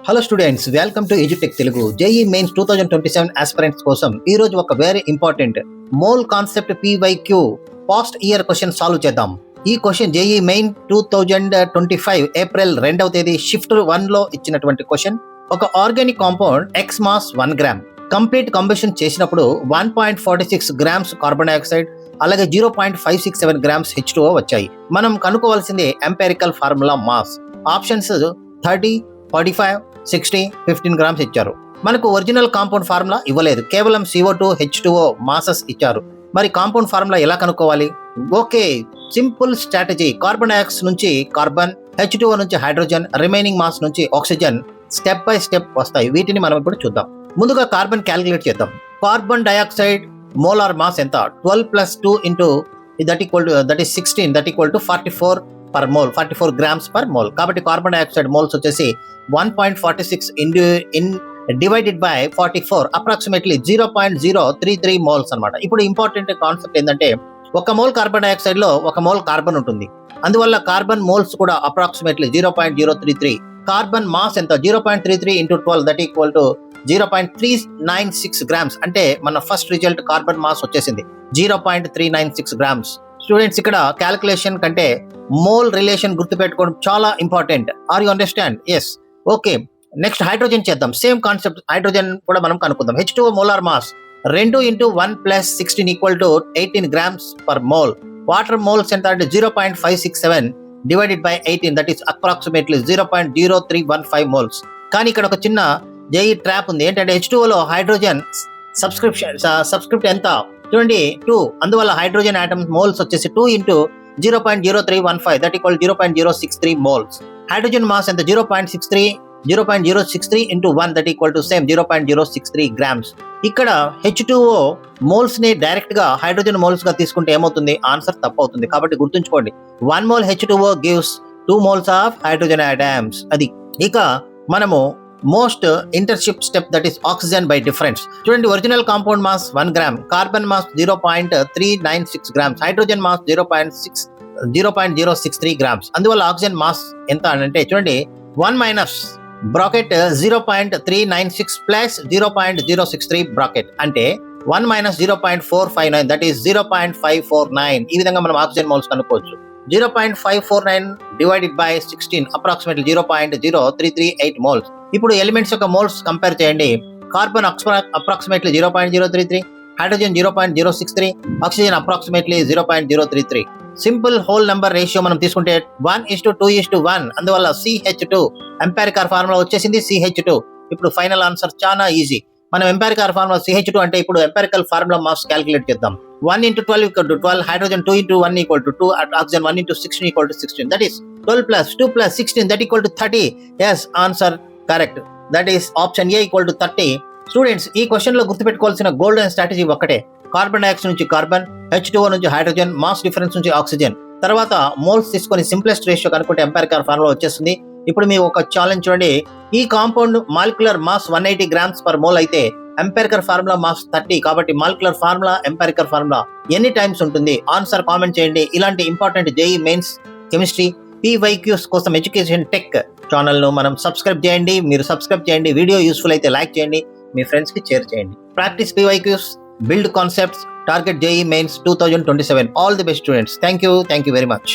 Hello students, welcome to edutech Telugu. JEE mains 2027 aspirants కోసం ఈ రోజు ఒక very important mole concept PYQ past year question solve చేద్దాం. ఈ క్వశ్చన్ జేఈ మెయిన్ 2025 ఏప్రిల్ 2వ తేదీ షిఫ్ట్ 1 లో ఇచ్చినటువంటి క్వశ్చన్. ఒక organic compound X mass 1 gram complete combustion చేసినప్పుడు 1.46 గ్రామ్స్ కార్బన్ డైఆక్సైడ్ అలాగే 0.567 గ్రామ్స్ H2O వచ్చాయి. మనం కనుక్కోవాల్సింది empirical formula mass. Options 30, 45, 60, 15 grams ఇచ్చారు. మనకు ఒరిజినల్ కాంపౌండ్ ఫార్ములా ఇవ్వలేదు, కేవలం CO2 H2O మాసెస్ ఇచ్చారు. మరి కాంపౌండ్ ఫార్ములా ఎలా కనుక్కోవాలి? Okay, simple strategy. Carbon dioxide నుంచి కార్బన్, H2O నుంచి హైడ్రోజన్, రిమైనింగ్ మాస్ నుంచి ఆక్సిజన్ స్టెప్ బై స్టెప్ వస్తాయి. వీటిని మనం ఇప్పుడు చూద్దాం. ముందుగా కార్బన్ క్యాలిక్యులేట్ చేద్దాం. కార్బన్ డైఆక్సైడ్ మోలార్ మాస్ ఎంత? 12 + 2 into that is 16, that equal to 44 per mole, 44 grams per mole. కాబట్టి కార్బన్ డైఆక్సైడ్ మోల్స్ వచ్చేసి 1.46 డివైడెడ్ బై 44 అప్రాక్సిమేట్లీ 0.033 మోల్స్ అనమాట. ఇప్పుడు ఇంపార్టెంట్ కాన్సెప్ట్ ఏంటంటే, ఒక మోల్ కార్బన్ డైఆక్సైడ్ లో ఒక మోల్ కార్బన్ ఉంటుంది. అందువల్ల కార్బన్ మోల్స్ కూడా అప్రాక్సిమేట్లీ 0.033. కార్బన్ మాస్ ఎంత? 0.33 into 12, that equal to 0.396 grams. అంటే మన ఫస్ట్ రిజల్ట్ కార్బన్ మాస్ వచ్చేసింది 0.396 గ్రామ్స్. స్టూడెంట్స్, ఇక్కడ క్యాలిక్యులేషన్ కంటే మోల్ రిలేషన్ గుర్తుపెట్టుకోవడం చాలా important. Are you understand? Yes. Okay, next hydrogen చేద్దాం. సేమ్ కాన్సెప్ట్, హైడ్రోజన్ కూడా మనం కనుక్కుందాం. H2O molar mass 2 into 1 + 16 equal to 18 grams per mole. Water moles ఎంత అంటే 0.567 divided by 18, that is approximately 0.0315 moles. కానీ ఇక్కడ ఒక చిన్న జేఈ ట్రాప్ ఉంది. ఏంటంటే H2O లో హైడ్రోజన్ సబ్స్క్రిప్ట్ ఎంత చూడండి, 2. అందువల్ల హైడ్రోజన్ ఆటమ్ మోల్స్ వచ్చేసి 2 into 0.0315, that equal 0.063 moles. Hydrogen mass ఎంత? 0.63 into 1, that equal to same 0.063 grams. ఇక్కడ H2O మోల్స్ ని డైరెక్ట్ గా హైడ్రోజన్ మోల్స్ గా తీసుకుంటే ఏమవుతుంది? ఆన్సర్ తప్పు అవుతుంది. కాబట్టి గుర్తుంచుకోండి, 1 mole H2O gives 2 moles of hydrogen atoms. అది ఇక మనము most internship step, that is oxygen by difference. చూడండి, original compound mass 1 gram, carbon mass 0.396 grams, hydrogen mass 0.063 grams. అందువల్ల ఆక్సిజన్ మాస్ ఎంత అంటే చూడండి, 1 మైనస్ బ్రాకెట్ 0.396 ప్లస్ 0.063 బ్రాకెట్ అంటే 1 minus 0.459, that is 0.549. ఈ విధంగా మనం ఆక్సిజన్ మోల్స్ కనుక్కోవచ్చు. 0.549 డివైడెడ్ బై 16 అప్రాక్సిమేట్లీ 0.0338 మోల్స్. ఇప్పుడు ఎలిమెంట్స్ యొక్క మోల్స్ కంపేర్ చేయండి. Carbon approximately 0.033, hydrogen 0.063, oxygen approximately 0.033. Simple whole number ratio మనం తీసుకుంటే 1:2:1. అందువల్ల CH2 ఎంపారికల్ ఫార్ములా వచ్చేసింది CH2. ఇప్పుడు ఫైనల్ ఆన్సర్ చాలా ఈజీ. మనం ఎంపారికల్ ఫార్ములా CH2 అంటే ఇప్పుడు ఎంపారికల్ ఫార్ములా మాస్ క్యాలిక్యులేట్ చేద్దాం. 1 into 12 equal to 12, hydrogen 2 into 1 equal to 2, oxygen 1 into 16 equal to 16. That is 12 plus 2 plus 16, that equal to 30. Yes, answer correct. That is option A equal to 30. Students, ఈ question లో గుర్తుపెట్టుకోవాల్సిన golden strategy ఒక్కటే. Carbon dioxide నుంచి carbon, H2O నుంచి hydrogen, mass difference నుంచి oxygen, తర్వాత moles తీసుకొని simplest ratio కనుక్కుంటే ఎంపారికల్ ఫార్ములా వచ్చేస్తుంది. ఇప్పుడు మీ ఒక ఛాలెంజ్ చూడండి. ఈ compound molecular mass 180 grams per mole అయితే ఎంపారికల్ ఫార్ములా మాస్ 30. కాబట్టి మాలిక్యులర్ ఫార్ములా, ఎంపారికల్ ఫార్ములా ఎన్ని టైమ్స్ ఉంటుంది? ఆన్సర్ కామెంట్ చేయండి. ఇలాంటి important JEE mains chemistry PYQs కోసం ఎడ్యుకేషన్ టెక్ ఛానల్ ను మనం సబ్స్క్రైబ్ చేయండి. మీరు సబ్స్క్రైబ్ చేయండి. వీడియో యూస్ఫుల్ అయితే లైక్ చేయండి, మీ ఫ్రెండ్స్ కి షేర్ చేయండి. Practice PYQs, build concepts, target JEE Mains 2027. All the best, students. Thank you very much.